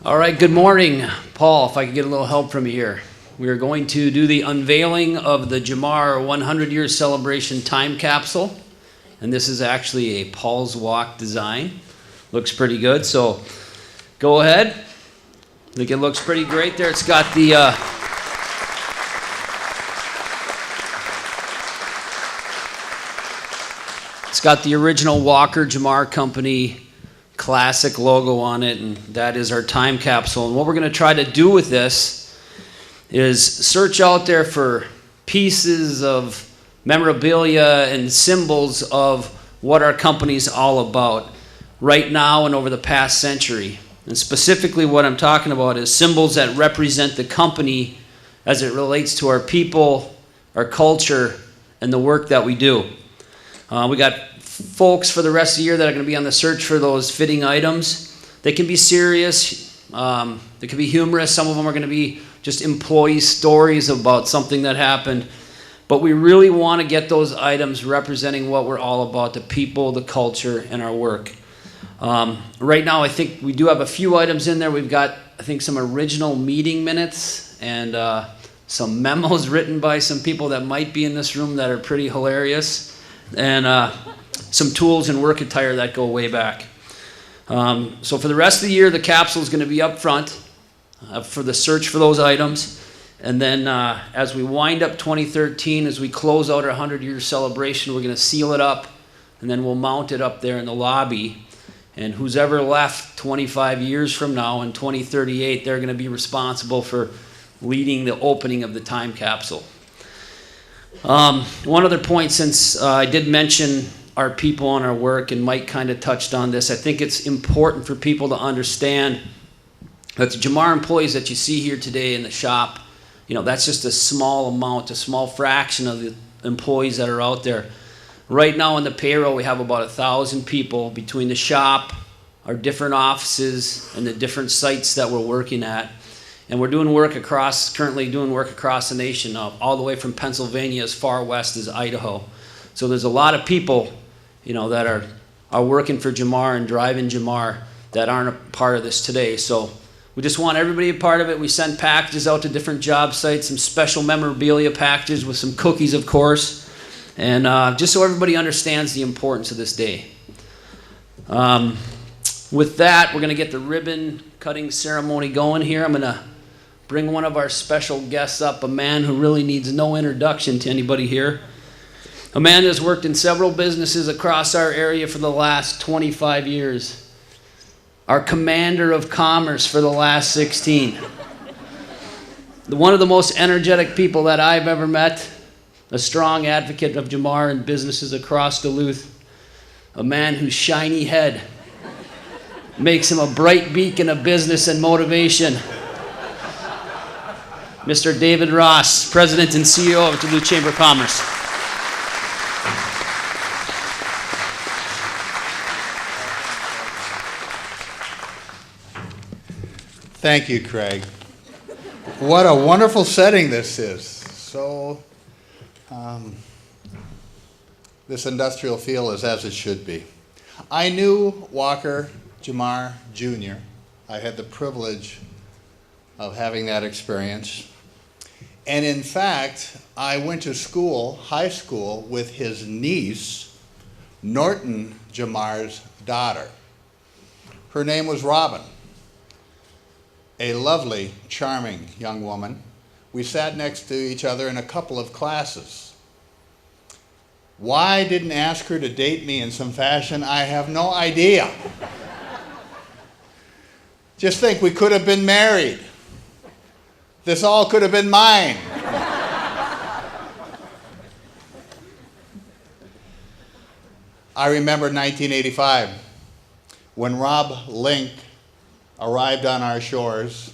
All right, good morning. Paul, if I could get a little help from you here. We are going to do the unveiling of the Jamar 100-year celebration time capsule. And this is actually a Paul's Walk design. Looks pretty good, so go ahead. I think it looks pretty great there. It's got the original Walker Jamar Company classic logo on it, and that is our time capsule. And what we're going to try to do with this is search out there for pieces of memorabilia and symbols of what our company's all about right now and over the past century. And specifically what I'm talking about is symbols that represent the company as it relates to our people, our culture, and the work that we do. We got folks for the rest of the year that are going to be on the search for those fitting items. They can be serious, they can be humorous. Some of them are going to be just employee stories about something that happened. But we really want to get those items representing what we're all about, the people, the culture, and our work. Right now, I think we do have a few items in there. We've got, I think, some original meeting minutes and some memos written by some people that might be in this room that are pretty hilarious. And some tools and work attire that go way back. So for the rest of the year, the capsule is going to be up front for the search for those items. And then as we wind up 2013, as we close out our 100-year celebration, we're going to seal it up, and then we'll mount it up there in the lobby. And who's ever left 25 years from now in 2038, they're going to be responsible for leading the opening of the time capsule. One other point, since I did mention our people and our work, and Mike kind of touched on this, I think it's important for people to understand that the Jamar employees that you see here today in the shop, that's just a small amount, a small fraction of the employees that are out there. Right now in the payroll, we have about 1,000 people between the shop, our different offices, and the different sites that we're working at. And we're currently doing work across the nation, all the way from Pennsylvania as far west as Idaho. So there's a lot of people, that are working for Jamar and driving Jamar that aren't a part of this today. So we just want everybody a part of it. We send packages out to different job sites, some special memorabilia packages with some cookies, of course, and just so everybody understands the importance of this day. With that, we're going to get the ribbon cutting ceremony going here. I'm going to bring one of our special guests up, a man who really needs no introduction to anybody here. A man that's worked in several businesses across our area for the last 25 years. Our commander of commerce for the last 16. One of the most energetic people that I've ever met. A strong advocate of Jamar and businesses across Duluth. A man whose shiny head makes him a bright beacon of business and motivation. Mr. David Ross, President and CEO of Duluth Chamber of Commerce. Thank you, Craig. What a wonderful setting this is. So, this industrial feel is as it should be. I knew Walker Jamar Jr. I had the privilege of having that experience. And in fact, I went to high school, with his niece, Norton Jamar's daughter. Her name was Robin. A lovely, charming young woman. We sat next to each other in a couple of classes. Why I didn't ask her to date me in some fashion, I have no idea. Just think, we could have been married. This all could have been mine. I remember 1985, when Rob Link arrived on our shores.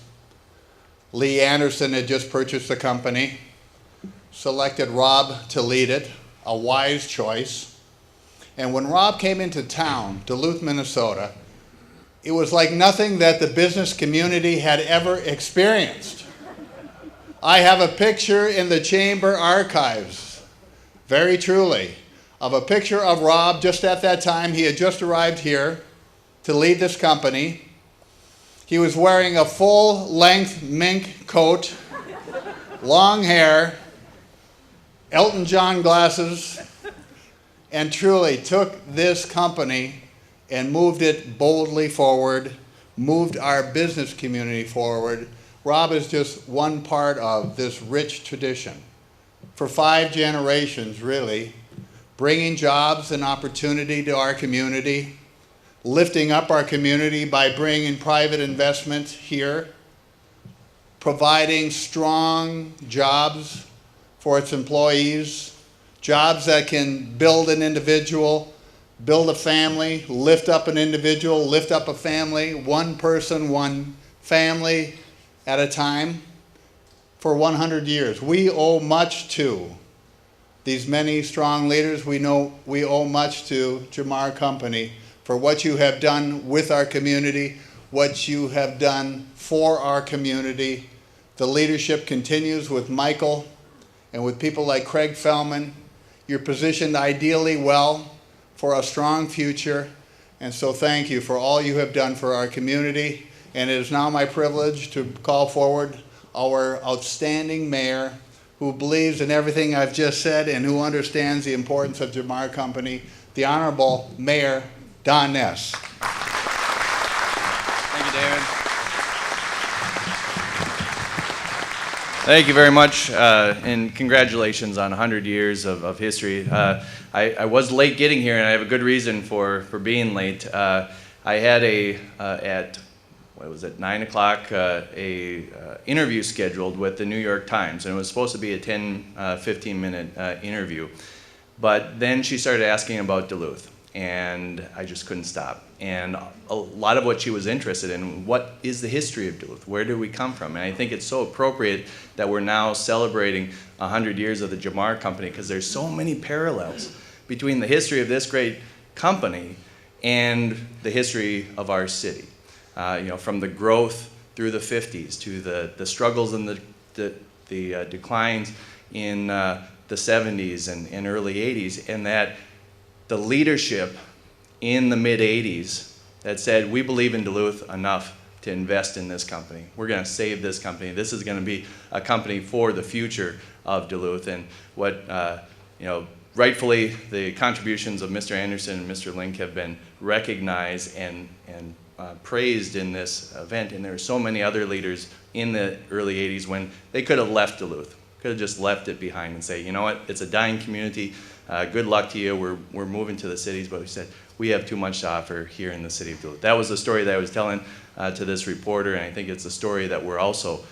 Lee Anderson had just purchased the company, selected Rob to lead it, a wise choice. And when Rob came into town, Duluth, Minnesota, it was like nothing that the business community had ever experienced. I have a picture in the chamber archives, very truly, of a picture of Rob just at that time. He had just arrived here to lead this company. He was wearing a full-length mink coat, long hair, Elton John glasses, and truly took this company and moved it boldly forward, moved our business community forward. Rob is just one part of this rich tradition. For 5 generations, really, bringing jobs and opportunity to our community, lifting up our community by bringing private investment here, providing strong jobs for its employees, jobs that can build an individual, build a family, lift up an individual, lift up a family, one person, one family at a time for 100 years. We owe much to these many strong leaders. We know we owe much to Jamar Company for what you have done with our community, what you have done for our community. The leadership continues with Michael and with people like Craig Fellman. You're positioned ideally well for a strong future, and so thank you for all you have done for our community. And it is now my privilege to call forward our outstanding mayor, who believes in everything I've just said and who understands the importance of Jamar Company, the Honorable Mayor Don Ness. Thank you, David. Thank you very much, and congratulations on 100 years of history. I was late getting here, and I have a good reason for being late. I had at 9 o'clock, interview scheduled with the New York Times, and it was supposed to be a 15-minute interview. But then she started asking about Duluth, and I just couldn't stop. And a lot of what she was interested in, what is the history of Duluth? Where do we come from? And I think it's so appropriate that we're now celebrating 100 years of the Jamar Company, because there's so many parallels between the history of this great company and the history of our city. From the growth through the 50s to the struggles and the declines in the 70s and early 80s, and that the leadership in the mid-80s that said, we believe in Duluth enough to invest in this company. We're going to save this company. This is going to be a company for the future of Duluth. And what, rightfully, the contributions of Mr. Anderson and Mr. Link have been recognized and praised in this event. And there are so many other leaders in the early 80s when they could have left Duluth, could have just left it behind and say, you know what, it's a dying community. Good luck to you. We're moving to the cities. But we said, we have too much to offer here in the city of Duluth. That was the story that I was telling to this reporter, and I think it's a story that we're also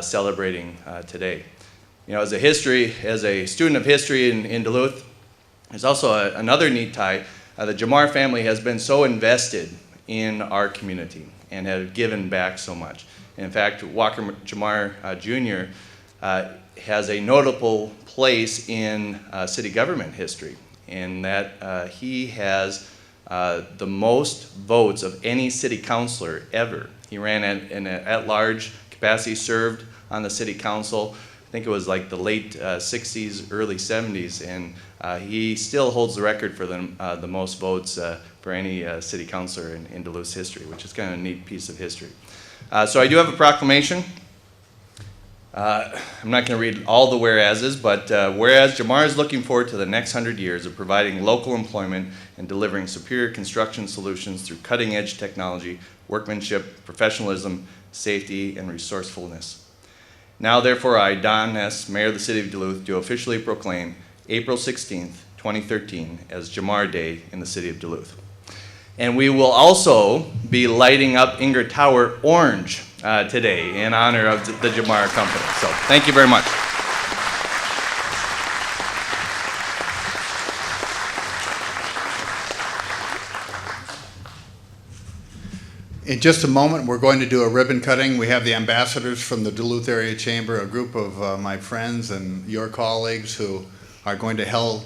celebrating today. As a student of history in Duluth, there's also another neat tie. The Jamar family has been so invested in our community and have given back so much. In fact, Walker Jamar Jr. Has a notable place in city government history in that he has the most votes of any city councilor ever. He ran in an at-large capacity, served on the city council. I think it was like the late 60s, early 70s, and he still holds the record for the most votes for any city councilor in Duluth's history, which is kind of a neat piece of history. So I do have a proclamation. I'm not going to read all the whereases, but whereas Jamar is looking forward to the next 100 years of providing local employment and delivering superior construction solutions through cutting-edge technology, workmanship, professionalism, safety, and resourcefulness. Now, therefore, I, Don Ness, Mayor of the City of Duluth, do officially proclaim April 16th, 2013 as Jamar Day in the City of Duluth. And we will also be lighting up Inger Tower orange today in honor of the Jamar Company. So thank you very much. In just a moment, we're going to do a ribbon cutting. We have the ambassadors from the Duluth Area Chamber, a group of my friends and your colleagues who are going to help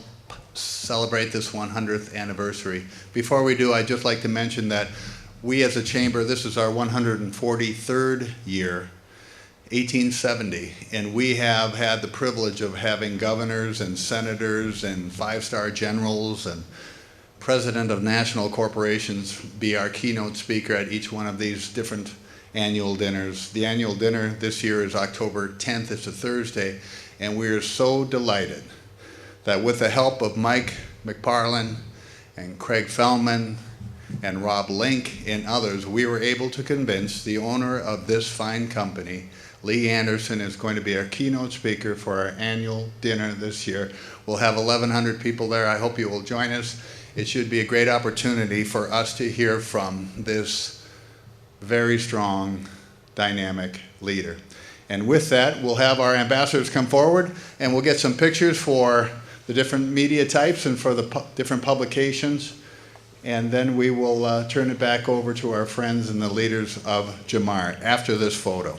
celebrate this 100th anniversary. Before we do, I'd just like to mention that we as a chamber, this is our 143rd year, 1870, and we have had the privilege of having governors and senators and five-star generals and president of national corporations be our keynote speaker at each one of these different annual dinners. The annual dinner this year is October 10th. It's a Thursday, and we are so delighted that with the help of Mike McParland and Craig Fellman and Rob Link and others, we were able to convince the owner of this fine company. Lee Anderson is going to be our keynote speaker for our annual dinner this year. We'll have 1,100 people there. I hope you will join us. It should be a great opportunity for us to hear from this very strong, dynamic leader. And with that, we'll have our ambassadors come forward, and we'll get some pictures for the different media types and for the different publications. And then we will turn it back over to our friends and the leaders of Jamar after this photo.